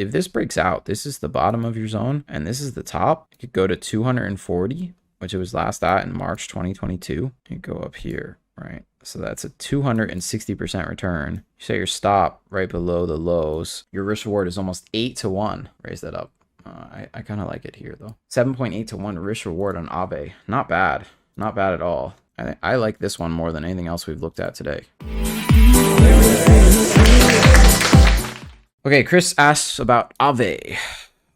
this breaks out, this is the bottom of your zone and this is the top. You could go to 240, which it was last at in March 2022. You go up here, right? So that's a 260% return. You set your stop right below the lows. Your risk reward is almost 8 to 1. Raise that up. I kind of like it here though. 7.8 to 1 risk reward on AAVE. Not bad. Not bad at all. I like this one more than anything else we've looked at today. Okay, Chris asks about AAVE.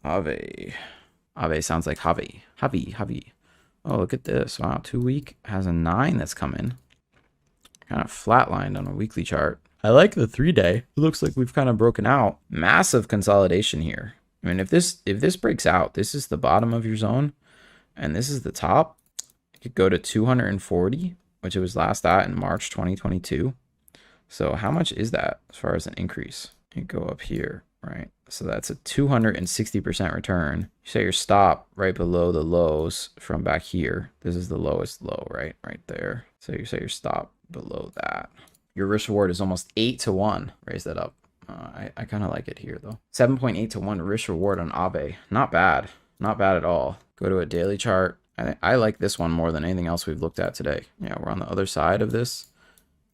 AAVE sounds like Javi. Oh, look at this. Wow, 2 week has a 9 that's come in. Kind of flatlined on a weekly chart. I like the 3-day. It looks like we've kind of broken out. Massive consolidation here. I mean, if this breaks out, this is the bottom of your zone and this is the top. You could go to 240, which it was last at in March 2022. So how much is that as far as an increase? You go up here, right? So that's a 260% return. You set your stop right below the lows from back here. This is the lowest low, right? Right there. So you set your stop below that. Your risk reward is almost 8 to 1. Raise that up. I kind of like it here though. 7.8 to 1 risk reward on AAVE. Not bad. Not bad at all. Go to a daily chart. I like this one more than anything else we've looked at today. Yeah, we're on the other side of this.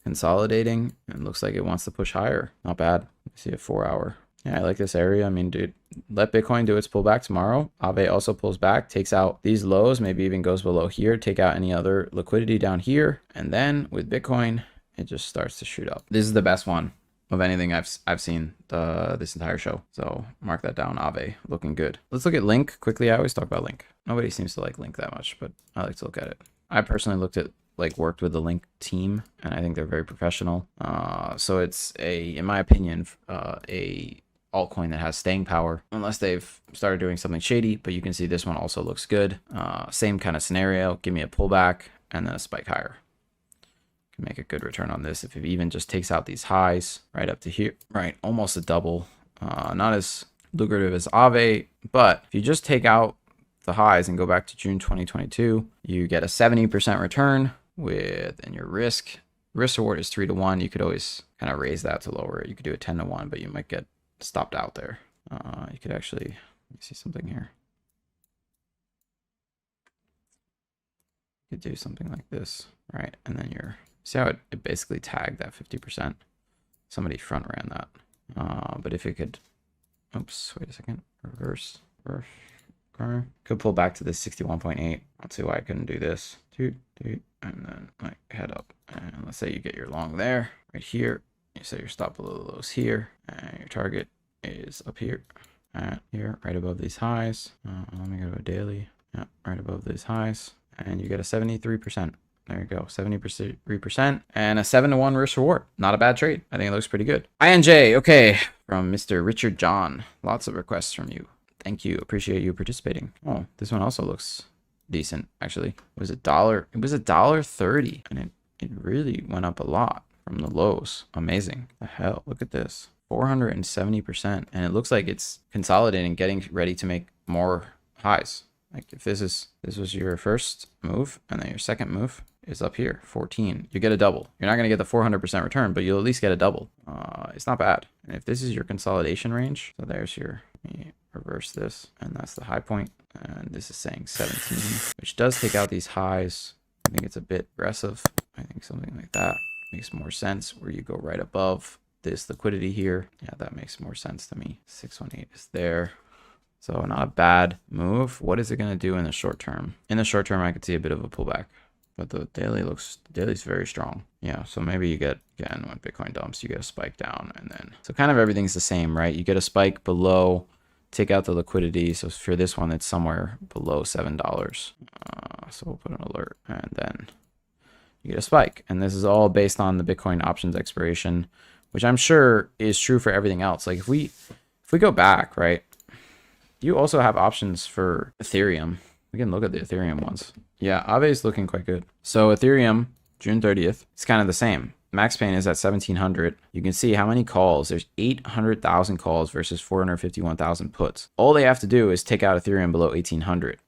Consolidating. And looks like it wants to push higher. Not bad. See a 4 hour. Yeah, I like this area. I mean, dude, let Bitcoin do its pullback tomorrow. AAVE also pulls back, takes out these lows, maybe even goes below here, take out any other liquidity down here. And then with Bitcoin, it just starts to shoot up. This is the best one of anything I've seen this entire show. So mark that down, AAVE, looking good. Let's look at Link quickly. I always talk about Link. Nobody seems to like Link that much, but I like to look at it. I personally worked with the Link team, and I think they're very professional. So it's in my opinion, a altcoin that has staying power, unless they've started doing something shady. But you can see this one also looks good. Same kind of scenario. Give me a pullback and then a spike higher. Can make a good return on this if it even just takes out these highs right up to here, right? Almost a double. Not as lucrative as AAVE, but if you just take out the highs and go back to June 2022, you get a 70% return and your risk reward is 3 to 1. You could always kind of raise that to lower it. You could do a 10 to 1, but you might get stopped out there. You could actually, let me see something here. You could do something like this, right? And then see how it basically tagged that 50%. Somebody front ran that. But if it could, oops, wait a second, reverse. Could pull back to this 61.8. Let's see why I couldn't do this. And then like head up. And let's say you get your long there, right here. You set your stop below the lows here, and your target is up here, here, right above these highs. Let me go to a daily. Yeah, right above these highs, and you get a 73%. There you go, 73% and a 7 to 1 risk reward. Not a bad trade. I think it looks pretty good. INJ, okay, from Mr. Richard John. Lots of requests from you. Thank you. Appreciate you participating. Oh, this one also looks decent. Actually, it was $1.30, and it really went up a lot from the lows. Amazing. The hell, look at this. 470%, and it looks like it's consolidating, getting ready to make more highs. Like if this was your first move, and then your second move is up here, 14. You get a double. You're not going to get the 400% return, but you'll at least get a double. It's not bad. And if this is your consolidation range, so there's your, let me reverse this, and that's the high point, and this is saying 17, which does take out these highs. I think it's a bit aggressive. I think something like that makes more sense, where you go right above this liquidity here. Yeah, that makes more sense to me. 618 is there. So not a bad move. What is it going to do in the short term? In the short term, I could see a bit of a pullback, but the daily's very strong. Yeah, so maybe you get, again, when Bitcoin dumps, you get a spike down, and then, so kind of everything's the same, right? You get a spike below, take out the liquidity. So for this one, it's somewhere below $7. So we'll put an alert, and then you get a spike. And this is all based on the Bitcoin options expiration, which I'm sure is true for everything else. Like if we go back, right, you also have options for Ethereum. We can look at the Ethereum ones. Yeah, AAVE is looking quite good. So Ethereum, June 30th, it's kind of the same. Max pain is at 1,700. You can see how many calls. There's 800,000 calls versus 451,000 puts. All they have to do is take out Ethereum below 1,800.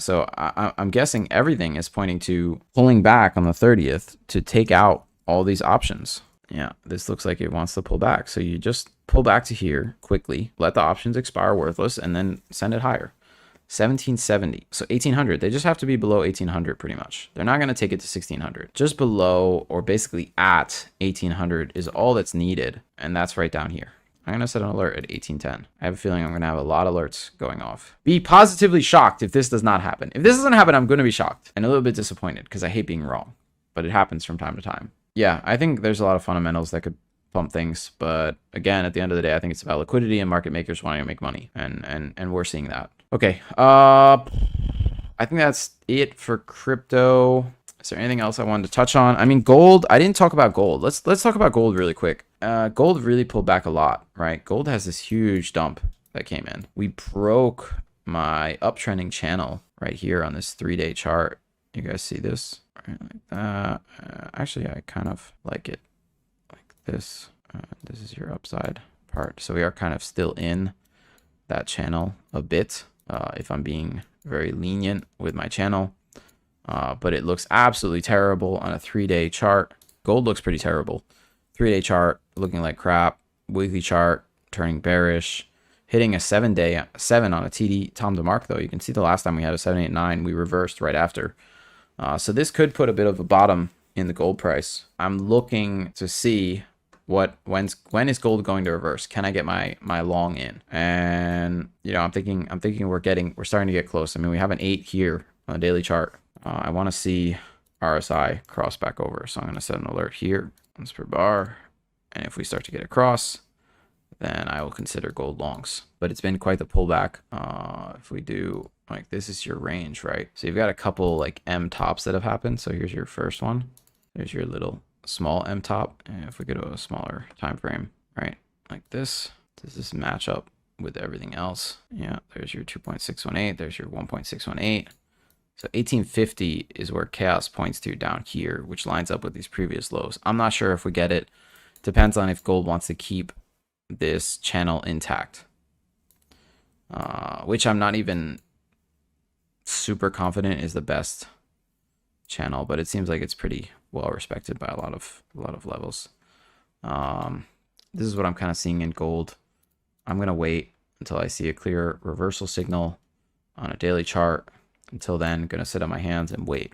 So I'm guessing everything is pointing to pulling back on the 30th to take out all these options. Yeah, this looks like it wants to pull back. So you just pull back to here quickly, let the options expire worthless, and then send it higher. 1770. So 1800. They just have to be below 1800 pretty much. They're not going to take it to 1600. Just below, or basically at 1800 is all that's needed. And that's right down here. I'm going to set an alert at 1810. I have a feeling I'm going to have a lot of alerts going off. Be positively shocked if this does not happen. If this doesn't happen, I'm going to be shocked and a little bit disappointed because I hate being wrong. But it happens from time to time. Yeah, I think there's a lot of fundamentals that could pump things. But again, at the end of the day, I think it's about liquidity and market makers wanting to make money. And we're seeing that. Okay. I think that's it for crypto. Is there anything else I wanted to touch on? I mean, gold. I didn't talk about gold. Let's talk about gold really quick. Gold really pulled back a lot, right? Gold has this huge dump that came in. We broke my uptrending channel right here on this 3-day chart. You guys see this? Right, like that. Actually, I kind of like it like this. This is your upside part. So we are kind of still in that channel a bit, if I'm being very lenient with my channel. But it looks absolutely terrible on a 3-day chart. Gold looks pretty terrible. 3-day chart looking like crap. Weekly chart turning bearish. Hitting a 7-day 7 on a TD Tom DeMark though. You can see the last time we had a 789, we reversed right after. So this could put a bit of a bottom in the gold price. I'm looking to see when is gold going to reverse? Can I get my long in? And you know, I'm thinking we're starting to get close. I mean, we have an 8 here on the daily chart. I want to see RSI cross back over, so I'm going to set an alert here, once per bar, and if we start to get across, then I will consider gold longs. But it's been quite the pullback. If we do, like, this is your range, right? So you've got a couple like M tops that have happened. So here's your first one. There's your little small M top. And if we go to a smaller time frame, right, like this, does this match up with everything else? Yeah, there's your 2.618. There's your 1.618. So 1850 is where chaos points to down here, which lines up with these previous lows. I'm not sure if we get it. Depends on if gold wants to keep this channel intact, which I'm not even super confident is the best channel, but it seems like it's pretty well respected by a lot of levels. This is what I'm kind of seeing in gold. I'm gonna wait until I see a clear reversal signal on a daily chart. Until then, gonna sit on my hands and wait.